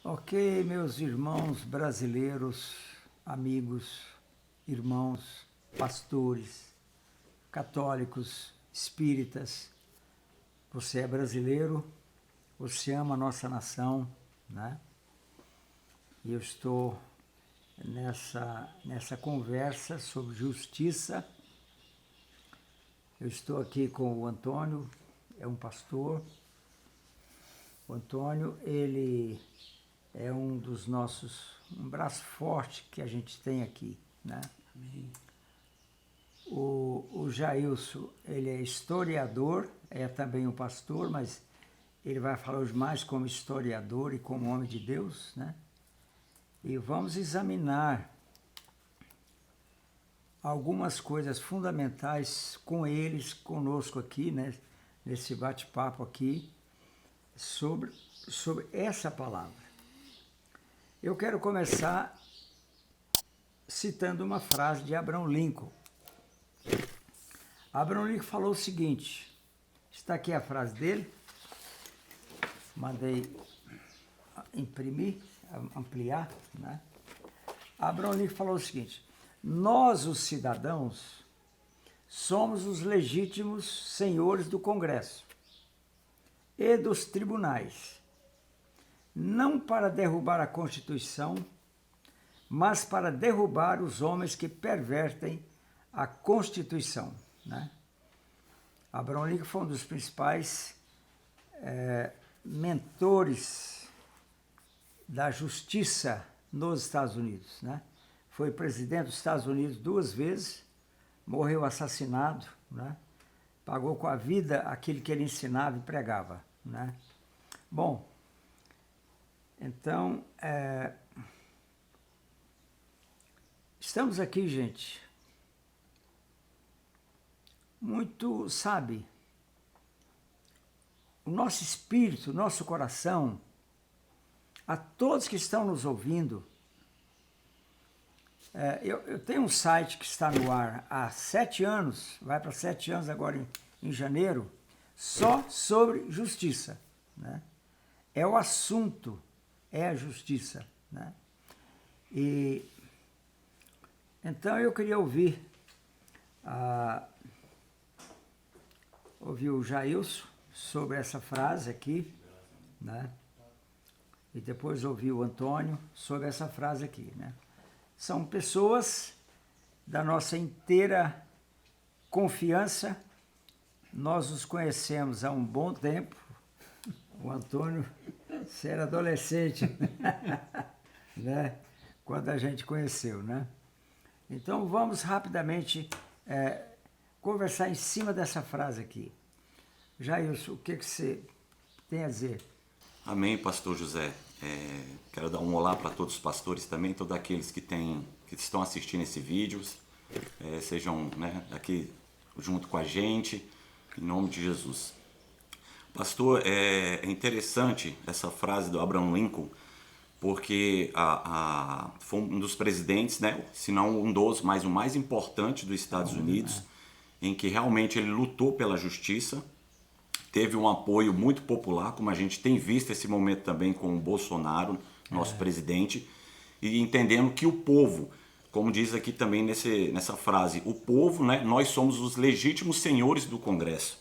Ok, meus irmãos brasileiros, amigos, irmãos, pastores, católicos, espíritas, você é brasileiro, você ama a nossa nação, né? E eu estou nessa conversa sobre justiça. Eu estou aqui com o Antônio, é um pastor. O Antônio, ele é um dos um braço forte que a gente tem aqui, né? Amém. O Jailson, ele é historiador, é também um pastor, mas ele vai falar hoje mais como historiador e como homem de Deus, né? E vamos examinar algumas coisas fundamentais com eles, conosco aqui, né? Nesse bate-papo aqui, sobre essa palavra. Eu quero começar citando uma frase de Abraham Lincoln. Abraham Lincoln falou o seguinte, está aqui a frase dele, mandei imprimir, ampliar, né? Abraham Lincoln falou o seguinte: nós, os cidadãos, somos os legítimos senhores do Congresso e dos tribunais, não para derrubar a Constituição, mas para derrubar os homens que pervertem a Constituição, né? Abraham Lincoln foi um dos principais mentores da justiça nos Estados Unidos, né? Foi presidente dos Estados Unidos 2 vezes, morreu assassinado, né? Pagou com a vida aquilo que ele ensinava e pregava, né? Bom, então, estamos aqui, gente, muito, sabe, o nosso espírito, o nosso coração, a todos que estão nos ouvindo. Eu tenho um site que está no ar há 7 anos, vai para 7 anos agora em janeiro, só sobre justiça, né? É o assunto, é a justiça, né? E então eu queria ouvir o Jailson sobre essa frase aqui, né? E depois ouvir o Antônio sobre essa frase aqui, né? São pessoas da nossa inteira confiança. Nós os conhecemos há um bom tempo. O Antônio, você era adolescente, né? Quando a gente conheceu, né? Então vamos rapidamente conversar em cima dessa frase aqui. Jailson, o que você tem a dizer? Amém, pastor José. Quero dar um olá para todos os pastores também, todos aqueles que estão assistindo esse vídeo, sejam, né, aqui junto com a gente, em nome de Jesus. Pastor, é interessante essa frase do Abraham Lincoln, porque foi um dos presidentes, né, se não um dos, mas o mais importante dos Estados Unidos, em que realmente ele lutou pela justiça. Teve um apoio muito popular, como a gente tem visto esse momento também com o Bolsonaro, nosso presidente, e entendendo que o povo, como diz aqui também nessa frase, o povo, né, nós somos os legítimos senhores do Congresso.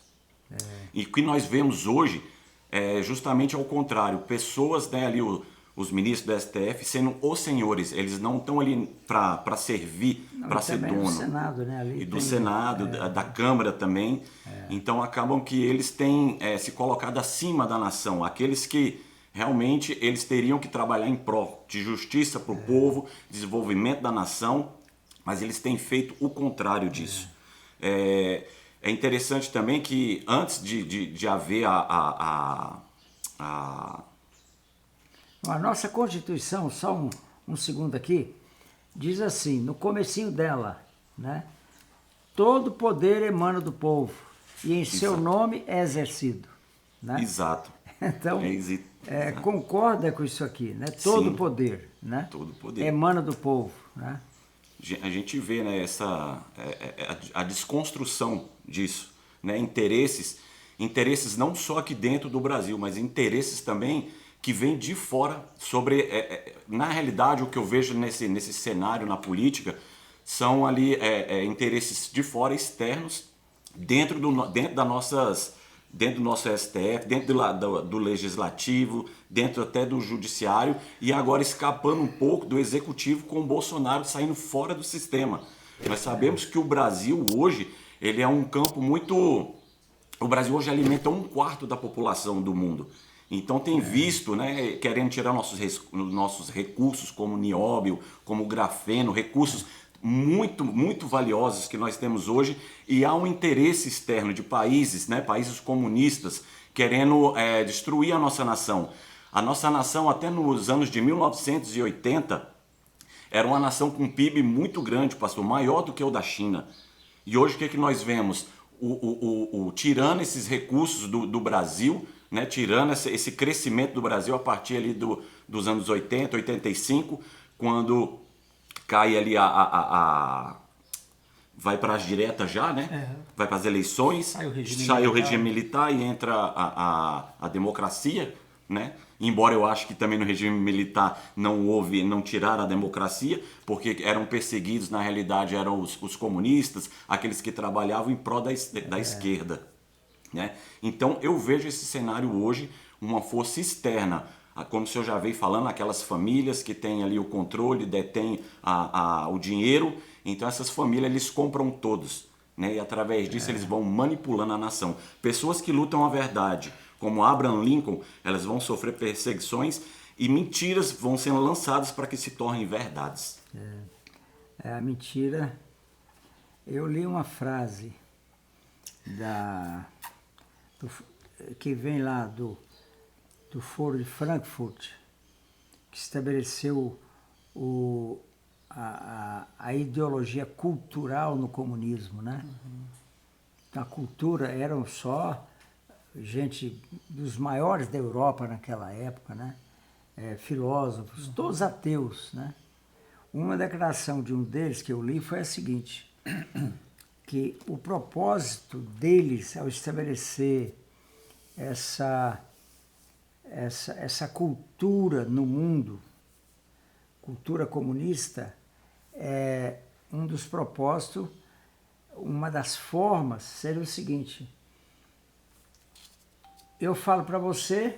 E o que nós vemos hoje é justamente ao contrário, pessoas, né, ali os ministros do STF sendo os senhores, eles não estão ali para servir, para ser dono. Do Senado, né? Ali E do Senado, da Câmara também. Então acabam que eles têm se colocado acima da nação. Aqueles que realmente eles teriam que trabalhar em prol de justiça para o povo, desenvolvimento da nação, mas eles têm feito o contrário disso. É interessante também que antes de haver a nossa Constituição, só um segundo aqui, diz assim, no comecinho dela, né? Todo poder emana do povo e em seu nome é exercido, né? Exato. Então, concorda com isso aqui, né? Todo poder, né? Todo poder emana do povo, né? A gente vê, né, a desconstrução disso, né? Interesses não só aqui dentro do Brasil, mas interesses também que vem de fora sobre... na realidade, o que eu vejo nesse cenário, na política, são ali interesses de fora, externos, dentro do nosso STF, dentro do legislativo, dentro até do judiciário, e agora escapando um pouco do executivo, com o Bolsonaro saindo fora do sistema. Nós sabemos que o Brasil hoje, ele é um campo muito... O Brasil hoje alimenta 1/4 da população do mundo. Então tem visto, né, querendo tirar nossos recursos, como nióbio, como grafeno, recursos muito, muito valiosos que nós temos hoje, e há um interesse externo de países, né, países comunistas, querendo destruir a nossa nação. A nossa nação, até nos anos de 1980, era uma nação com um PIB muito grande, pastor, maior do que o da China. E hoje o que nós vemos? Tirando esses recursos do Brasil, né, tirando esse crescimento do Brasil a partir ali dos anos 80, 85, quando cai ali vai para as diretas já, né? Vai para as eleições, sai o regime militar e entra a democracia, né? Embora eu acho que também no regime militar não tiraram a democracia, porque eram perseguidos, na realidade eram os comunistas, aqueles que trabalhavam em prol da esquerda, né? Então eu vejo esse cenário hoje, uma força externa, como o senhor já veio falando, aquelas famílias que têm ali o controle, detêm o dinheiro. Então essas famílias, eles compram todos, né? E através disso eles vão manipulando a nação. Pessoas que lutam a verdade, como Abraham Lincoln, elas vão sofrer perseguições e mentiras vão sendo lançadas para que se tornem verdades. A mentira... Eu li uma frase que vem lá do Foro de Frankfurt, que estabeleceu a ideologia cultural no comunismo, né? Então, a cultura eram só gente dos maiores da Europa naquela época, né? Filósofos, todos ateus, né? Uma declaração de um deles que eu li foi a seguinte, que o propósito deles ao estabelecer essa cultura no mundo, cultura comunista, um dos propósitos, uma das formas seria o seguinte: eu falo para você,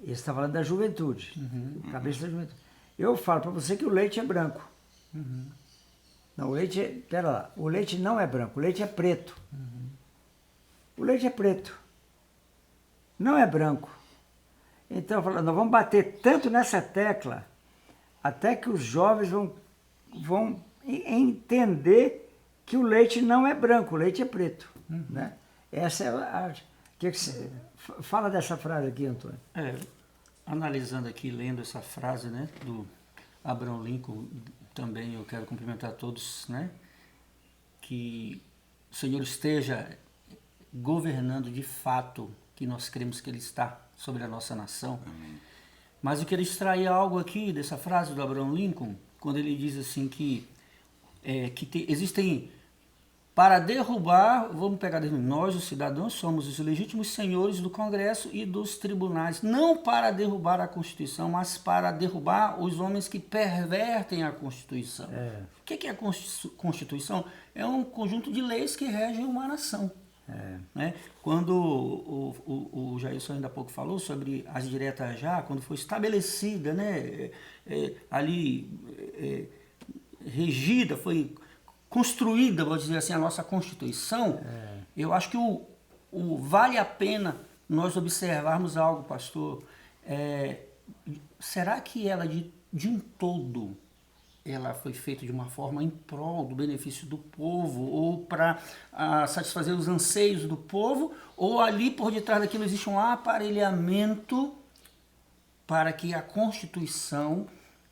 ele está falando da juventude, cabeça da juventude, eu falo para você que o leite é branco. Não, pera lá, o leite não é branco, o leite é preto. O leite é preto, não é branco. Então, nós vamos bater tanto nessa tecla até que os jovens vão entender que o leite não é branco, o leite é preto. Né? Essa é a... Fala dessa frase aqui, Antônio. Analisando aqui, lendo essa frase, né, do Abraham Lincoln, também eu quero cumprimentar a todos, né, que o Senhor esteja governando de fato, que nós cremos que Ele está sobre a nossa nação. Amém. Mas eu quero extrair algo aqui dessa frase do Abraham Lincoln, quando ele diz assim que existem, para derrubar, vamos pegar nós, os cidadãos, somos os legítimos senhores do Congresso e dos tribunais, não para derrubar a Constituição, mas para derrubar os homens que pervertem a Constituição. O que é a Constituição? É um conjunto de leis que regem uma nação. Né? Quando o Jailson ainda há pouco falou sobre as diretas já, quando foi estabelecida, né, regida, foi construída, vou dizer assim, a nossa Constituição, eu acho que vale a pena nós observarmos algo, pastor. Será que ela de um todo ela foi feita de uma forma em prol do benefício do povo, ou para satisfazer os anseios do povo, ou ali por detrás daquilo existe um aparelhamento para que a Constituição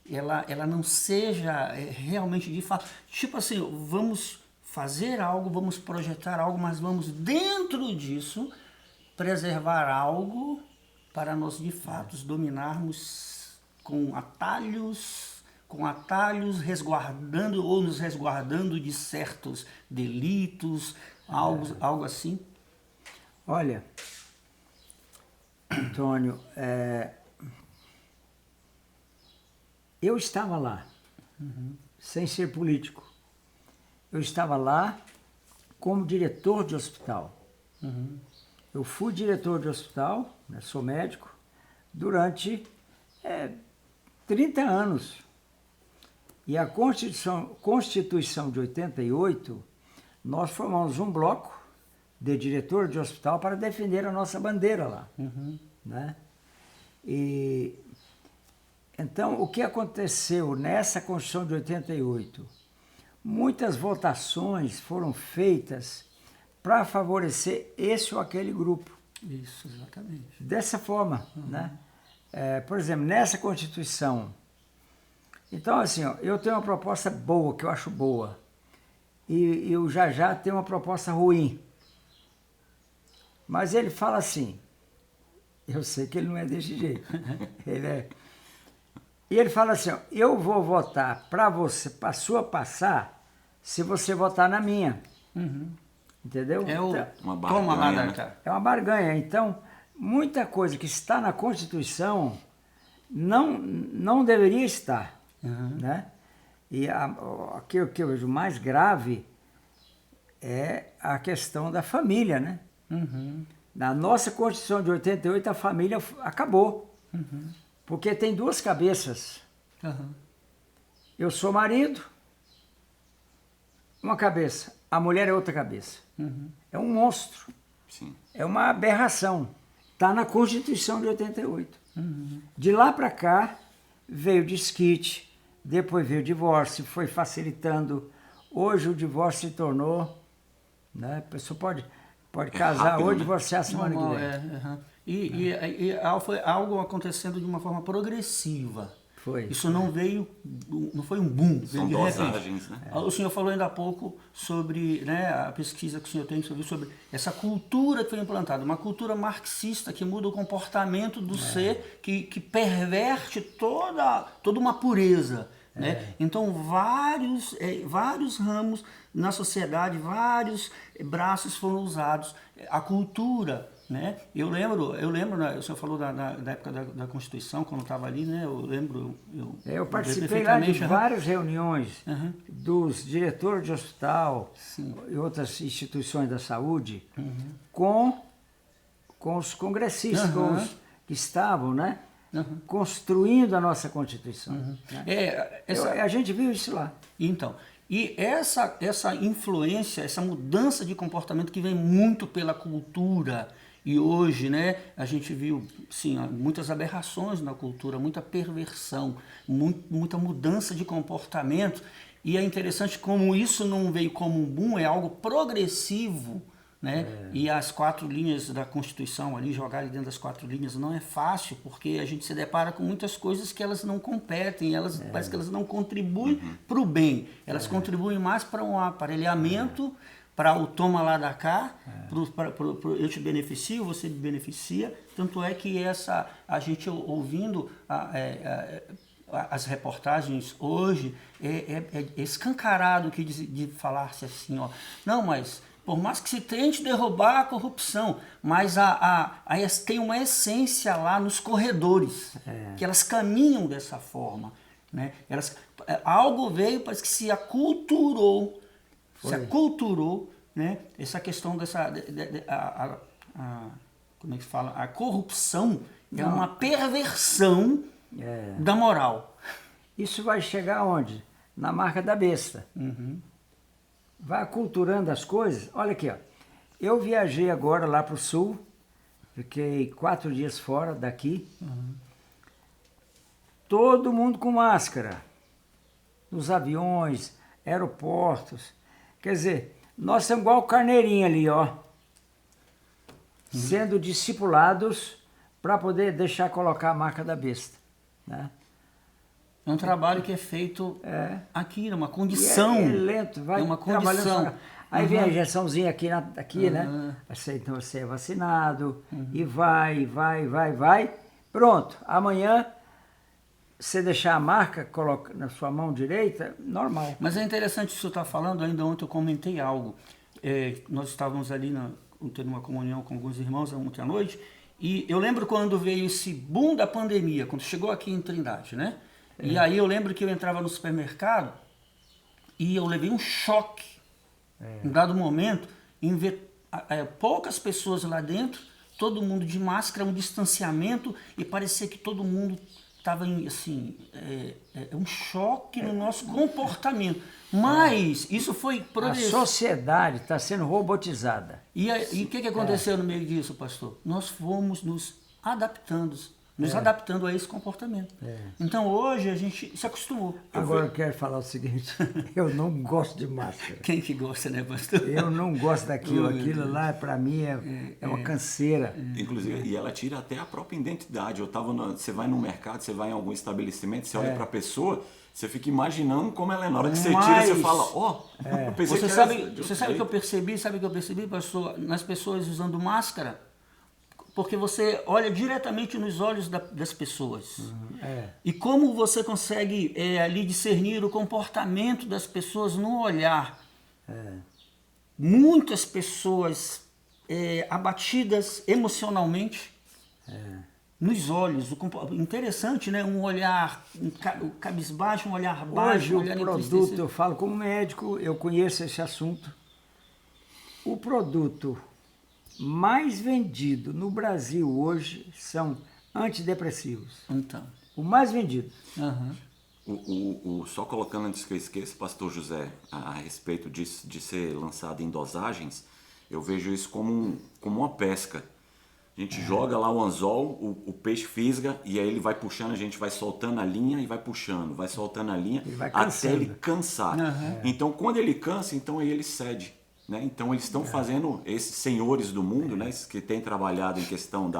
ela não seja realmente de fato, tipo assim, vamos fazer algo, vamos projetar algo, mas vamos dentro disso preservar algo para nós de fato dominarmos com atalhos, resguardando ou nos resguardando de certos delitos, algo assim? Olha, Antônio, eu estava lá, sem ser político. Eu estava lá como diretor de hospital. Eu fui diretor de hospital, né, sou médico, durante 30 anos. E a Constituição de 88, nós formamos um bloco de diretor de hospital para defender a nossa bandeira lá. Né? E, então, o que aconteceu nessa Constituição de 88? Muitas votações foram feitas para favorecer esse ou aquele grupo. Isso, exatamente. Dessa forma, né? Por exemplo, nessa Constituição. Então, assim, ó, eu tenho uma proposta boa, que eu acho boa. E o Jajá tem uma proposta ruim. Mas ele fala assim, eu sei que ele não é desse jeito. E ele fala assim, ó, eu vou votar para você, para a sua passar, se você votar na minha. Entendeu? É o Uma toma lá barganha, da né? cá. É uma barganha. Então, muita coisa que está na Constituição não deveria estar. Né? E o que eu vejo mais grave é a questão da família. Né? Na nossa Constituição de 88, a família acabou. Porque tem duas cabeças. Eu sou marido, uma cabeça. A mulher é outra cabeça. É um monstro. Sim. É uma aberração. Está na Constituição de 88. De lá para cá, veio desquite, depois veio o divórcio, foi facilitando. Hoje o divórcio se tornou... Né? A pessoa pode casar rápido, hoje e né? divorciar semana que Normal, vem. E foi algo acontecendo de uma forma progressiva. Foi. Isso não foi um boom. São de repente. dosagens, né? O senhor falou ainda há pouco sobre, né, a pesquisa que o senhor tem sobre essa cultura que foi implantada, uma cultura marxista que muda o comportamento do ser, que perverte toda uma pureza. Né? Então, vários ramos na sociedade, vários braços foram usados. A cultura, né? Eu lembro, né, o senhor falou da época da Constituição, quando eu estava ali, né? Eu lembro... Eu participei lá de várias reuniões dos diretores de hospital e outras instituições da saúde com os congressistas, com os que estavam, né? Construindo a nossa Constituição. Né? A gente viu isso lá. Então, e essa influência, essa mudança de comportamento que vem muito pela cultura, e hoje, né, a gente viu, sim, muitas aberrações na cultura, muita perversão, muita mudança de comportamento, e é interessante como isso não veio como um boom, é algo progressivo, né? E as 4 linhas da Constituição ali, jogar ali dentro das 4 linhas não é fácil, porque a gente se depara com muitas coisas que elas não competem, parece que elas não contribuem para o bem, elas contribuem mais para um aparelhamento, para o toma lá da cá, eu te beneficio, você me beneficia, tanto é que a gente ouvindo as reportagens hoje, é escancarado que de falar-se assim, ó, não, mas por mais que se tente derrubar a corrupção, mas tem uma essência lá nos corredores, que elas caminham dessa forma. Né? Algo veio, parece que se aculturou, né? Essa questão dessa... como é que se fala? A corrupção é uma perversão da moral. Isso vai chegar aonde? Na marca da besta. Vai aculturando as coisas. Olha aqui, ó. Eu viajei agora lá para o sul, fiquei 4 dias fora daqui. Todo mundo com máscara, nos aviões, aeroportos. Quer dizer, nós estamos igual o carneirinho ali, ó, sendo discipulados para poder deixar colocar a marca da besta. Né? É um trabalho que é feito aqui, numa condição. É lento, vai uma trabalhando. condição. Aí vem a injeçãozinha aqui, né? Então você é vacinado e vai. Pronto, amanhã você deixar a marca coloca na sua mão direita, normal. Mas é interessante o que o senhor está falando, ainda ontem eu comentei algo. Nós estávamos ali tendo uma comunhão com alguns irmãos ontem à noite, e eu lembro quando veio esse boom da pandemia, quando chegou aqui em Trindade, né? E aí eu lembro que eu entrava no supermercado e eu levei um choque, em dado momento, em ver poucas pessoas lá dentro, todo mundo de máscara, um distanciamento, e parecia que todo mundo estava assim, um choque no nosso comportamento. Mas isso foi A progressivo. sociedade está sendo robotizada. E o que aconteceu no meio disso, pastor? Nós fomos nos adaptando a esse comportamento. Então hoje a gente se acostumou. Agora eu quero falar o seguinte, eu não gosto de máscara. Quem que gosta, né, pastor? Eu não gosto daquilo, Oh, meu aquilo Deus. lá para mim é uma canseira. Inclusive, e ela tira até a própria identidade. Você vai no mercado, você vai em algum estabelecimento, você olha para a pessoa, você fica imaginando como ela é. Na hora que você tira, você fala, eu pensei Você que sabe, era de você outro sabe o que eu jeito. percebi, pastor? Nas pessoas usando máscara, porque você olha diretamente nos olhos das pessoas. E como você consegue ali discernir o comportamento das pessoas no olhar. Muitas pessoas abatidas emocionalmente nos olhos. Interessante, né? Um olhar cabisbaixo, um olhar baixo, Hoje um o olhar produto, entristecido. eu falo como médico, eu conheço esse assunto. O produto mais vendido no Brasil hoje são antidepressivos. Então. O mais vendido. Aham. Só colocando antes que eu esqueça, pastor José, a respeito disso, de ser lançado em dosagens, eu vejo isso como uma pesca. A gente joga lá o anzol, o peixe fisga, e aí ele vai puxando, a gente vai soltando a linha e vai puxando, vai soltando a linha Ele vai até cansando. ele cansar. Então quando ele cansa, então aí ele cede. Né? Então eles estão fazendo, esses senhores do mundo, né, esses que têm trabalhado em questão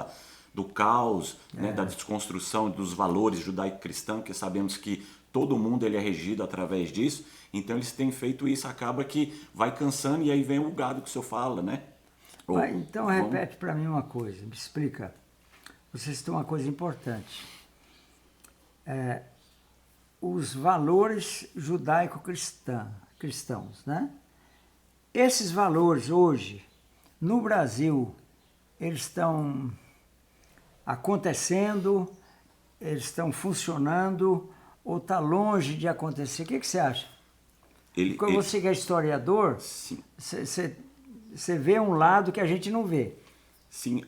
do caos, né, da desconstrução dos valores judaico-cristãos, porque sabemos que todo mundo ele é regido através disso, então eles têm feito isso, acaba que vai cansando e aí vem o gado que o senhor fala, né? Então repete para mim uma coisa, me explica. Vocês têm uma coisa importante. Os valores judaico-cristãos, né? Esses valores hoje, no Brasil, eles estão acontecendo, eles estão funcionando, ou está longe de acontecer? O que você acha? Quando você que é historiador, você vê um lado que a gente não vê. Sim,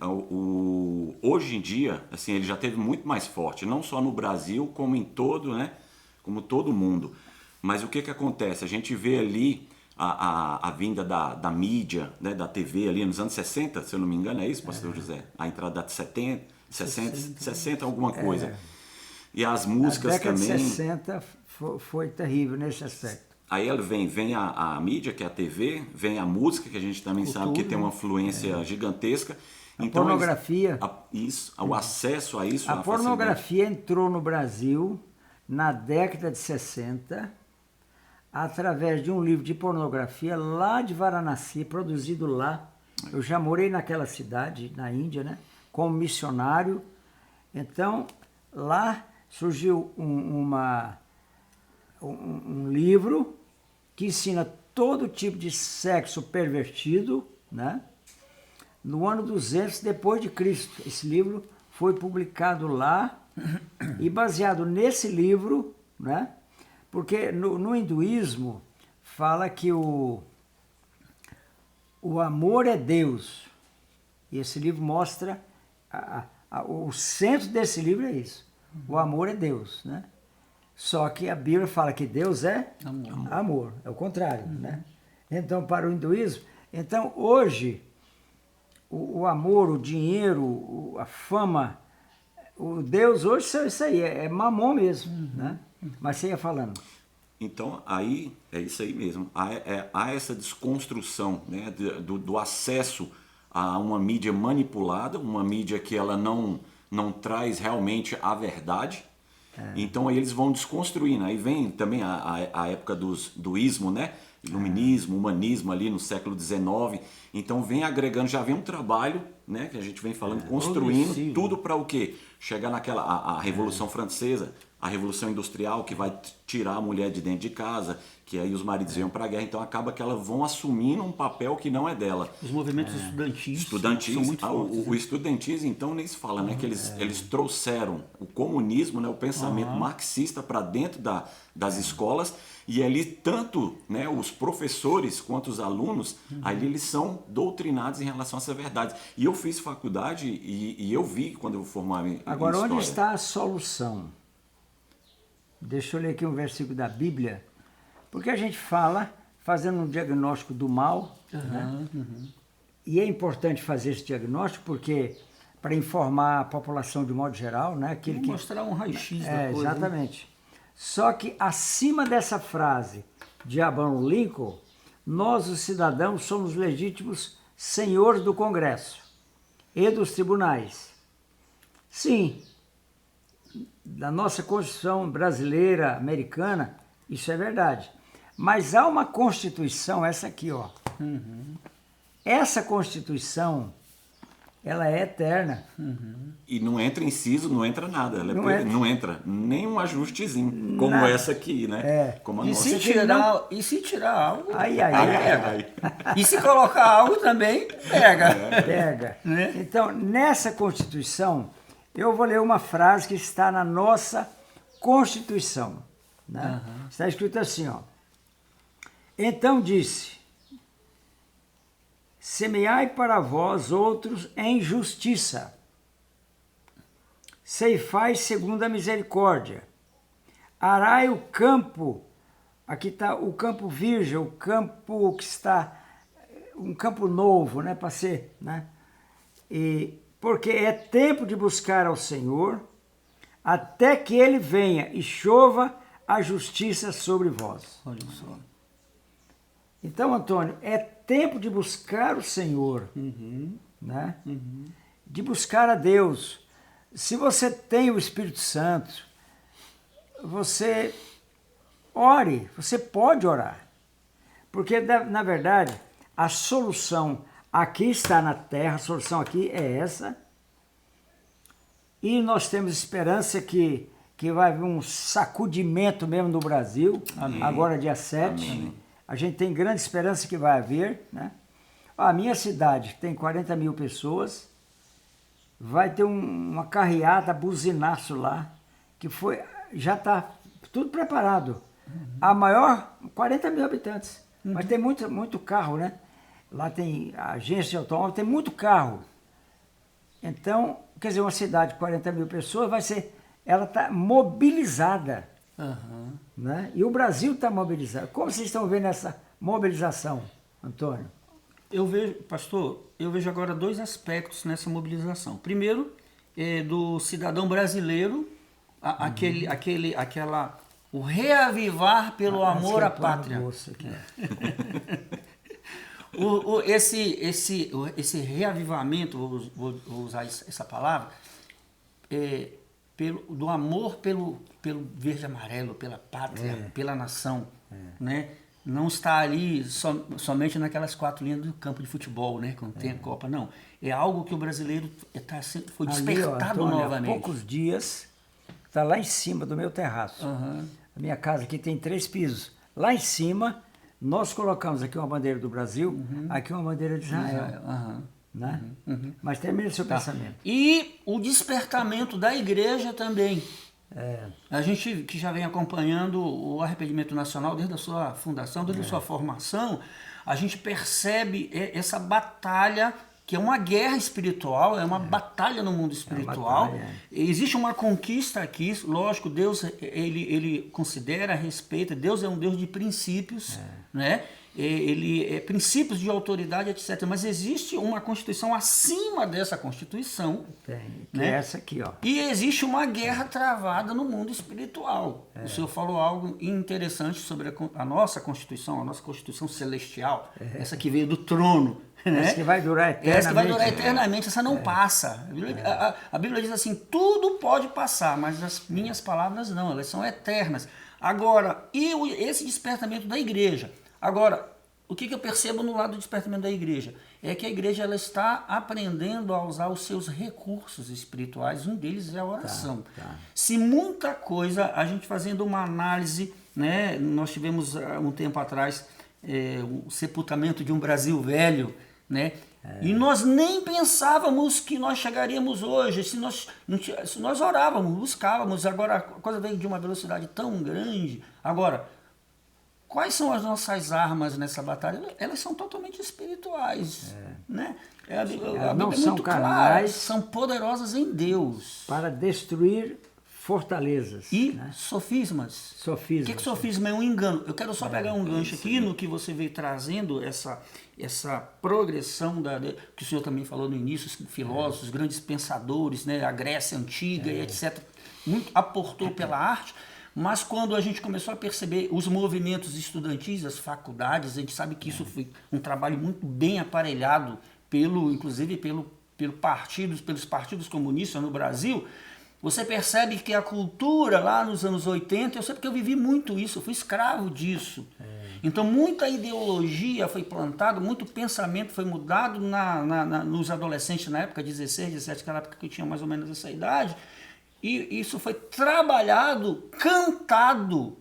hoje em dia, assim, ele já teve muito mais forte, não só no Brasil, como em todo, né? Como todo mundo. Mas o que acontece? A gente vê ali a vinda da mídia, né, da TV ali nos anos 60, se eu não me engano, é isso, pastor José? A entrada de 60, alguma coisa. E as músicas também. A década de 60 foi terrível nesse aspecto. Aí vem a mídia, que é a TV, vem a música, que a gente também sabe que tem uma influência gigantesca. A pornografia. O acesso a isso. A pornografia entrou no Brasil na década de 60, através de um livro de pornografia lá de Varanasi, produzido lá. Eu já morei naquela cidade, na Índia, né, como missionário. Então, lá surgiu um livro que ensina todo tipo de sexo pervertido, né? No ano 200 depois de Cristo. Esse livro foi publicado lá e baseado nesse livro, né? Porque no hinduísmo fala que o amor é Deus. E esse livro mostra, o centro desse livro é isso. O amor é Deus, né? Só que a Bíblia fala que Deus é amor. É o contrário, né? Então, para o hinduísmo, então hoje, o amor, o dinheiro, a fama, o Deus hoje é isso aí, é mamon mesmo, né? Mas você ia falando. Então, aí é isso aí mesmo. Há essa desconstrução, né, do acesso a uma mídia manipulada, uma mídia que ela não traz realmente a verdade. Então aí eles vão desconstruindo. Aí vem também a época do ismo, né? Iluminismo, humanismo ali no século XIX. Então vem agregando, já vem um trabalho, né, que a gente vem falando, construindo tudo para o quê? Chegar naquela a Revolução Francesa, a Revolução Industrial, que vai tirar a mulher de dentro de casa, que aí os maridos iam para a guerra, então acaba que elas vão assumindo um papel que não é dela. Os movimentos estudantis são muito fortes. O estudantis, então, nem se fala, né? Que eles trouxeram o comunismo, né, o pensamento marxista para dentro das escolas, e ali tanto, né, os professores quanto os alunos, ali eles são doutrinados em relação a essa verdade. E eu fiz faculdade e eu vi quando eu formava em Agora, história. onde está a solução? Deixa eu ler aqui um versículo da Bíblia, porque a gente fala, fazendo um diagnóstico do mal, né? E é importante fazer esse diagnóstico porque para informar a população de modo geral, né? Aquele que mostrar um raio-x da coisa. Exatamente. Só que acima dessa frase de Abraham Lincoln, nós os cidadãos somos legítimos senhores do Congresso e dos tribunais. Sim, da nossa Constituição brasileira, americana, isso é verdade. Mas há uma Constituição, essa aqui, ó. Essa Constituição, ela é eterna. E não entra inciso, não entra nada. Ela não entra nem um ajustezinho, como Nada. essa aqui, né? Como a E nossa. se tirar algo, Ai. pega. E se colocar algo também, pega. Pega. Né? Então, nessa Constituição, eu vou ler uma frase que está na nossa Constituição. Né? Está escrito assim, ó. Então disse: semeai para vós outros em justiça, ceifai segundo a misericórdia, arai o campo, aqui está o campo virgem, o campo que está, um campo novo, né, para ser, né? E porque é tempo de buscar ao Senhor, até que Ele venha e chova a justiça sobre vós. Olha só. Então, Antônio, é tempo de buscar o Senhor, né? De buscar a Deus. Se você tem o Espírito Santo, você ore, você pode orar. Porque, na verdade, a solução aqui está na terra, a solução aqui é essa. E nós temos esperança que vai haver um sacudimento mesmo no Brasil, agora dia 7. Amém. A gente tem grande esperança que vai haver, né? A minha cidade tem 40 mil pessoas, vai ter uma carreata, buzinaço lá, que já está tudo preparado. A maior, 40 mil habitantes, mas tem muito carro, né? Lá tem agência de automóvel, tem muito carro. Então, quer dizer, uma cidade de 40 mil pessoas ela está mobilizada. Né? E o Brasil está mobilizado. Como vocês estão vendo essa mobilização, Antônio? Pastor, eu vejo agora dois aspectos nessa mobilização. Primeiro, do cidadão brasileiro, o reavivar pelo amor à pátria. Esse reavivamento, vou usar essa palavra, do amor pelo verde e amarelo, pela pátria, pela nação, né? Não está ali somente naquelas 4 linhas do campo de futebol, né? Quando tem a Copa, não. É algo que o brasileiro foi despertado ali, Antônio, novamente. Há poucos dias, está lá em cima do meu terraço. A minha casa aqui tem 3 pisos. Lá em cima, nós colocamos aqui uma bandeira do Brasil, aqui uma bandeira de Israel. Né? Mas termina o seu pensamento. E o despertamento da igreja também. A gente que já vem acompanhando o Arrependimento Nacional desde a sua fundação, desde a sua formação, a gente percebe essa batalha, que é uma guerra espiritual, é uma batalha no mundo espiritual. Existe uma conquista aqui, lógico, Deus ele considera, respeita, Deus é um Deus de princípios, né? Princípios de autoridade, etc. Mas existe uma Constituição acima dessa Constituição. Que né? é essa aqui, ó. E existe uma guerra travada no mundo espiritual. O senhor falou algo interessante sobre a nossa Constituição celestial, essa que veio do trono. Né? Essa que vai durar eternamente. Essa que vai durar eternamente, essa não passa. A Bíblia diz assim, tudo pode passar, mas as minhas palavras não, elas são eternas. Agora, esse despertamento da igreja? Agora, o que eu percebo no lado do despertamento da igreja? é que a igreja ela está aprendendo a usar os seus recursos espirituais, um deles é a oração. Se muita coisa, a gente fazendo uma análise, né, nós tivemos um tempo atrás o sepultamento de um Brasil velho, né, e nós nem pensávamos que nós chegaríamos hoje, se nós orávamos, buscávamos, agora a coisa veio de uma velocidade tão grande. Agora, quais são as nossas armas nessa batalha? Elas são totalmente espirituais, né? A Bíblia não é são muito clara, carnais, são poderosas em Deus. para destruir fortalezas. E né? sofismas. Sofismas. O que sofisma é? Um engano. Eu quero só pegar um gancho aqui no que você veio trazendo, essa progressão que o senhor também falou no início, os filósofos, grandes pensadores, né, a Grécia Antiga e etc. Muito aportou pela arte, mas quando a gente começou a perceber os movimentos estudantis, as faculdades, a gente sabe que isso foi um trabalho muito bem aparelhado, inclusive pelos partidos comunistas no Brasil. Você percebe que a cultura lá nos anos 80, eu sei porque eu vivi muito isso, eu fui escravo disso. Então muita ideologia foi plantada, muito pensamento foi mudado nos adolescentes na época, 16, 17, aquela época que eu tinha mais ou menos essa idade. E isso foi trabalhado, cantado,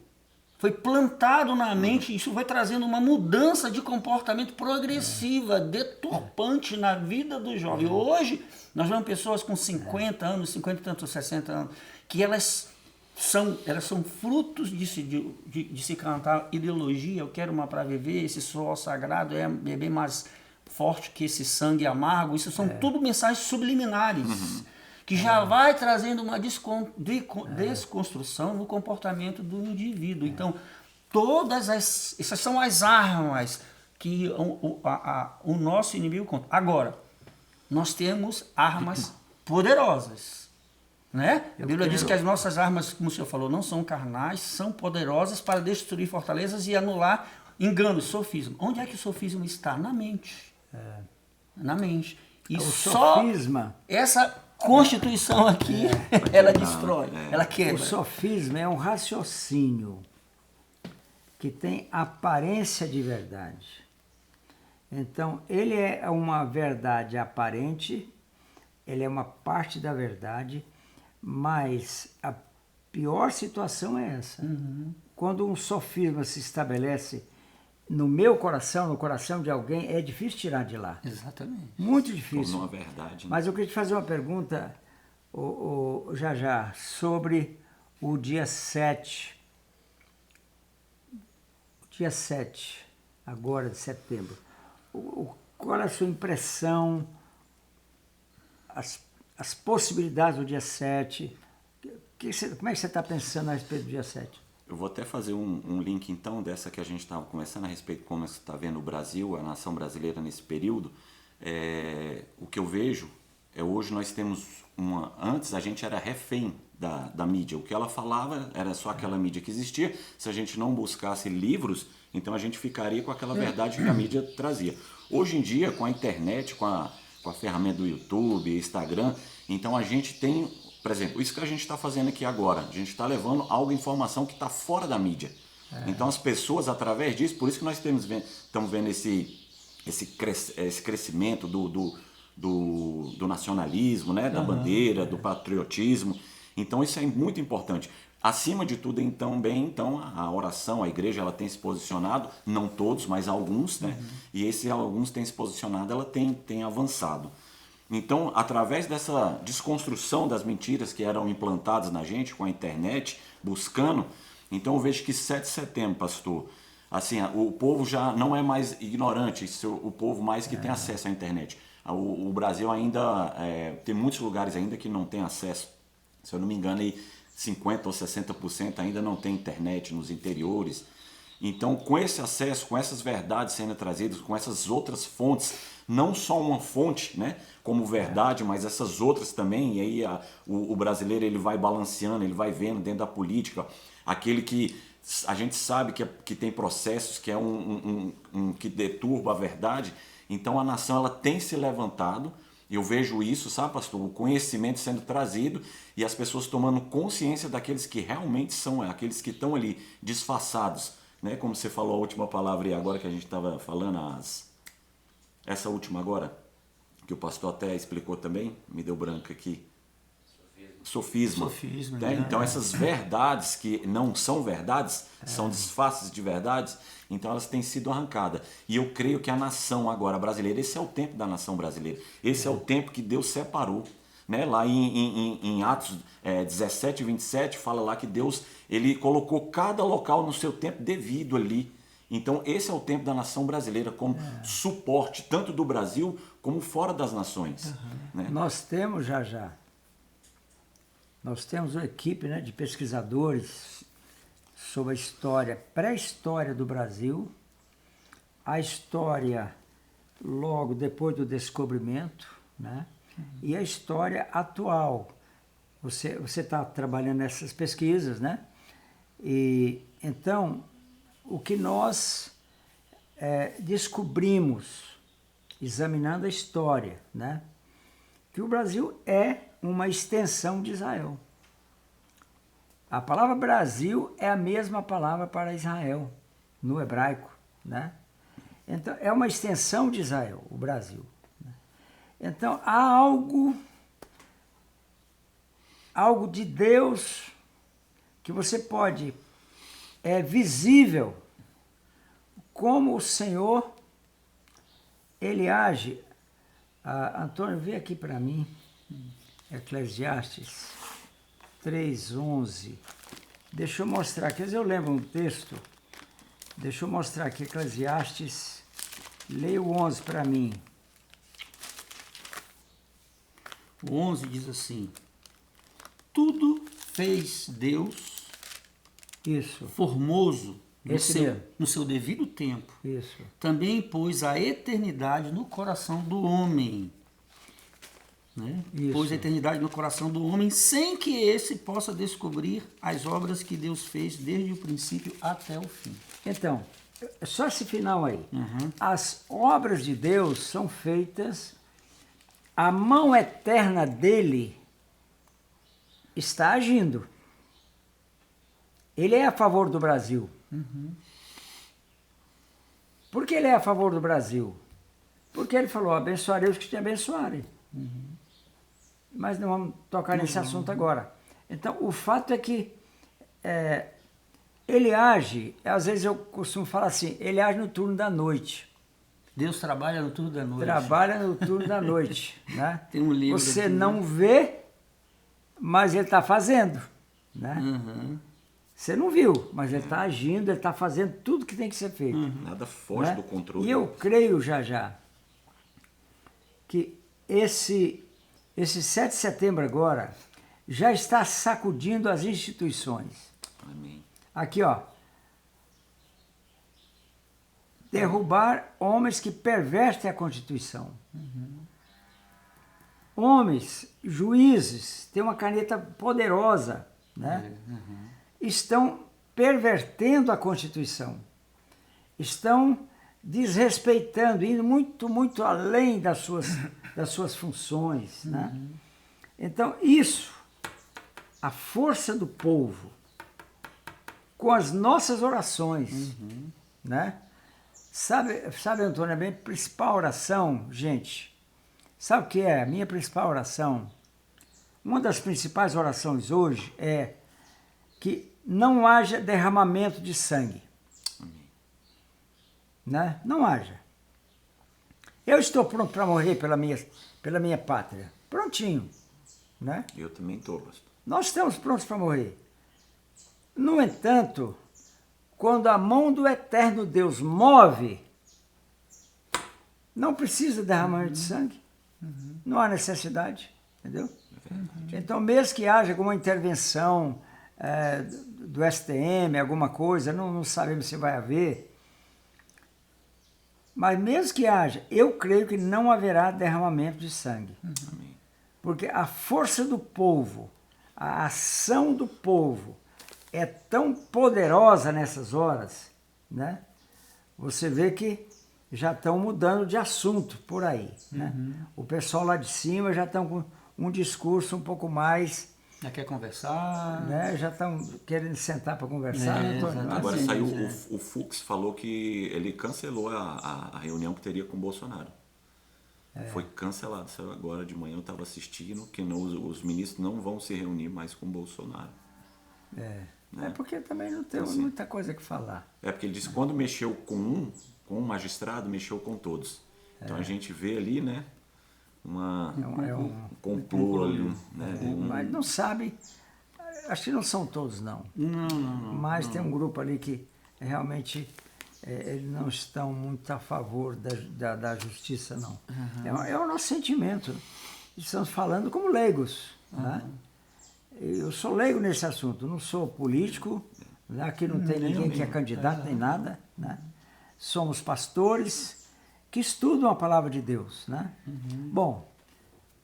foi plantado na mente, isso foi trazendo uma mudança de comportamento progressiva, deturpante na vida do jovem. Hoje, nós vemos pessoas com 50 anos, 50 e tantos, 60 anos, que elas são frutos de se cantar ideologia, eu quero uma para viver, esse suor sagrado é bem mais forte que esse sangue amargo, isso são tudo mensagens subliminares. Que já vai trazendo uma desconstrução no comportamento do indivíduo. Então, essas são as armas que o nosso inimigo conta. Agora, nós temos armas poderosas. Né? A Bíblia diz que as nossas armas, como o senhor falou, não são carnais, são poderosas para destruir fortalezas e anular enganos, sofisma. Onde é que o sofisma está? Na mente. Na mente. E sofisma... essa Constituição aqui, ela destrói, ela quebra. O sofisma é um raciocínio que tem aparência de verdade. Então, ele é uma verdade aparente, ele é uma parte da verdade, mas a pior situação é essa. Quando um sofisma se estabelece no meu coração, no coração de alguém, é difícil tirar de lá. Exatamente. Muito difícil. Como uma verdade. Né? Mas eu queria te fazer uma pergunta, já, sobre o dia 7. Dia 7, agora de setembro. Qual é a sua impressão, as possibilidades do dia 7? Como é que você está pensando a respeito do dia 7? Eu vou até fazer um link então dessa que a gente estava conversando a respeito de como você está vendo o Brasil, a nação brasileira nesse período. O que eu vejo hoje nós temos antes a gente era refém da mídia. O que ela falava era só aquela mídia que existia. Se a gente não buscasse livros, então a gente ficaria com aquela verdade que a mídia trazia. Hoje em dia, com a internet, com a ferramenta do YouTube, Instagram, então a gente tem... Por exemplo, isso que a gente está fazendo aqui agora, a gente está levando informação que está fora da mídia. Então as pessoas, através disso, por isso que nós estamos vendo esse crescimento do nacionalismo, né? Da bandeira, do patriotismo. Então isso é muito importante. Acima de tudo, então, a oração, a igreja, ela tem se posicionado, não todos, mas alguns, né? E esses alguns têm se posicionado, ela tem avançado. Então, através dessa desconstrução das mentiras que eram implantadas na gente com a internet, buscando, então eu vejo que 7 de setembro, pastor, assim, o povo já não é mais ignorante, o povo mais que tem acesso à internet. O Brasil ainda, tem muitos lugares ainda que não tem acesso, se eu não me engano, aí 50% ou 60% ainda não tem internet nos interiores. Então, com esse acesso, com essas verdades sendo trazidas, com essas outras fontes, não só uma fonte, né, como verdade, mas essas outras também, e aí o brasileiro ele vai balanceando, ele vai vendo dentro da política, aquele que a gente sabe que tem processos, que é que deturba a verdade. Então a nação ela tem se levantado, eu vejo isso, sabe, pastor, o conhecimento sendo trazido e as pessoas tomando consciência daqueles que realmente são, aqueles que estão ali disfarçados, né, como você falou a última palavra e agora que a gente estava falando, essa última agora, que o pastor até explicou também, me deu branco aqui. Sofisma. Sofisma, Né? Então essas verdades que não são verdades, são disfarces de verdades, então elas têm sido arrancadas. E eu creio que a nação agora brasileira, esse é o tempo da nação brasileira, esse é o tempo que Deus separou. Né? Lá em Atos 17 e 27 fala lá que Deus ele colocou cada local no seu tempo devido ali. Então esse é o tempo da nação brasileira como suporte tanto do Brasil como fora das nações. Né? Nós temos nós temos uma equipe, né, de pesquisadores sobre a história, pré-história do Brasil, a história logo depois do descobrimento, né, e a história atual. Você está trabalhando nessas pesquisas, né? E então o que nós descobrimos examinando a história, né, que o Brasil é uma extensão de Israel. A palavra Brasil é a mesma palavra para Israel, no hebraico, né? Então, é uma extensão de Israel, o Brasil. Então, há algo de Deus que você pode, é visível, como o Senhor, Ele age. Antônio, vê aqui para mim, Eclesiastes 3:11. Deixa eu mostrar aqui, eu lembro um texto. Deixa eu mostrar aqui, Eclesiastes. Leia o 11 para mim. O 11 diz assim: tudo fez Deus Isso, formoso Esse mesmo. no seu devido tempo. isso. Também pôs a eternidade no coração do homem. Né? Isso. Pôs a eternidade no coração do homem sem que esse possa descobrir as obras que Deus fez desde o princípio até o fim. Então, só esse final aí. As obras de Deus são feitas, a mão eterna dele está agindo. Ele é a favor do Brasil. Por que ele é a favor do Brasil? Porque ele falou, abençoarei os que te abençoarem. Mas não vamos tocar nesse assunto agora. Então, o fato é que ele age, às vezes eu costumo falar assim, ele age no turno da noite. Deus trabalha no turno da noite. Trabalha no turno da noite. Né? Tem um livro Você aqui, não vê, mas ele está fazendo. Né? Você não viu, mas ele está agindo, ele está fazendo tudo que tem que ser feito. Nada foge Né? do controle. E eu creio já que esse 7 de setembro agora já está sacudindo as instituições. Amém. Aqui, ó. Derrubar homens que pervertem a Constituição. Homens, juízes, têm uma caneta poderosa, né? Estão pervertendo a Constituição. Estão desrespeitando, indo muito, muito além das suas funções, né? Então, isso, a força do povo, com as nossas orações, né? Sabe, Antônio, a minha principal oração, gente, sabe o que é? A minha principal oração, uma das principais orações hoje é que não haja derramamento de sangue. Né? Não haja. Eu estou pronto para morrer pela minha pátria. Prontinho. Né? Eu também estou, pastor. Nós estamos prontos para morrer. No entanto, quando a mão do eterno Deus move, não precisa derramamento de sangue. Não há necessidade. Entendeu? Então, mesmo que haja alguma intervenção do STM, alguma coisa, não sabemos se vai haver. Mas mesmo que haja, eu creio que não haverá derramamento de sangue. Porque a força do povo, a ação do povo é tão poderosa nessas horas, né? Você vê que já estão mudando de assunto por aí, né? O pessoal lá de cima já estão com um discurso um pouco mais... Já quer conversar? Né? Já estão querendo sentar para conversar. Né? Agora Sim, saiu, o Fux falou que ele cancelou a reunião que teria com o Bolsonaro. Foi cancelado. Saiu agora de manhã, eu estava assistindo, que os ministros não vão se reunir mais com o Bolsonaro. É porque também não tem Assim. muita coisa que falar. É porque ele disse que quando mexeu com um magistrado, mexeu com todos. Então a gente vê ali, né, um complô ali, né? Mas não sabe, acho que não são todos, não. Não. Mas tem um grupo ali que realmente eles não estão muito a favor da justiça, não. É o nosso sentimento. Estamos falando como leigos. Né? Eu sou leigo nesse assunto, não sou político, né? Aqui não tem ninguém que é candidato nem nada. Né? Somos pastores que estudam a palavra de Deus. Né? Bom,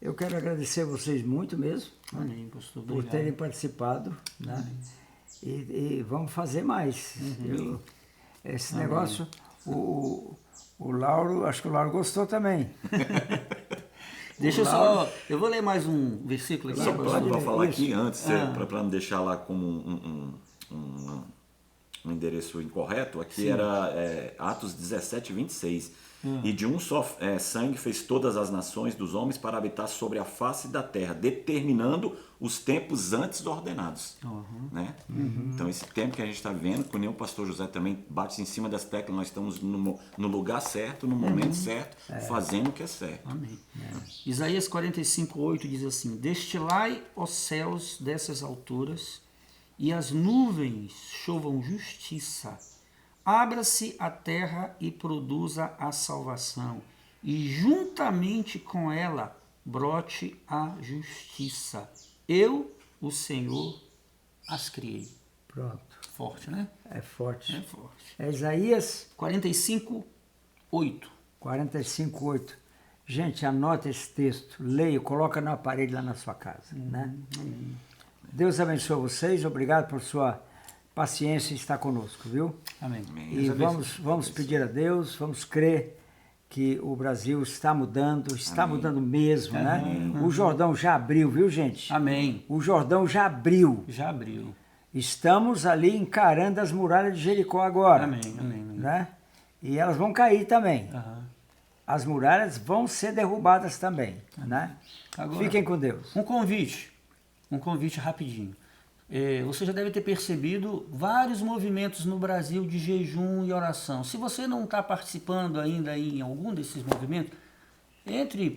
eu quero agradecer a vocês muito mesmo, né? Amém, pastor. Por Obrigado. terem participado. Né? E vamos fazer mais. Esse negócio, o Lauro, acho que o Lauro gostou também. Deixa eu só. Eu vou ler mais um versículo aqui. Só pastor. para falar Isso. aqui antes, para não deixar lá como um endereço incorreto, aqui era Atos 17, 26. E de um só sangue fez todas as nações dos homens para habitar sobre a face da terra, determinando os tempos antes ordenados. Né? Então esse tempo que a gente está vendo, que nem o pastor José também bate em cima das teclas, nós estamos no lugar certo, no momento certo, fazendo o que é certo. Amém. Isaías 45:8 diz assim: Destilai, ó céus, dessas alturas, e as nuvens chovam justiça. Abra-se a terra e produza a salvação, e juntamente com ela brote a justiça. Eu, o Senhor, as criei. Pronto. Forte, né? É forte. É forte. É Isaías 45:8. 45:8. Gente, anota esse texto, leia, coloca no aparelho lá na sua casa. Né? Deus abençoe vocês, obrigado por sua paciência em estar conosco, viu? Amém. E vamos pedir a Deus, vamos crer que o Brasil está mudando mesmo, né? O Jordão já abriu, viu, gente? Amém. O Jordão já abriu. Já abriu. Estamos ali encarando as muralhas de Jericó agora. Amém. Amém. Né? E elas vão cair também. Aham. As muralhas vão ser derrubadas também, né? Agora, Fiquem com Deus. um convite rapidinho. Você já deve ter percebido vários movimentos no Brasil de jejum e oração. Se você não está participando ainda em algum desses movimentos,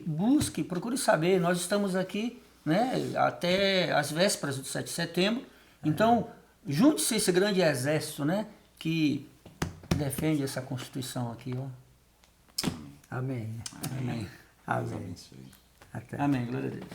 busque, procure saber. Nós estamos aqui, né, até as vésperas do 7 de setembro. Então, junte-se a esse grande exército, né, que defende essa Constituição aqui. Ó. Amém. Amém. Amém. Deus abençoe. Até. Amém. Glória a Deus.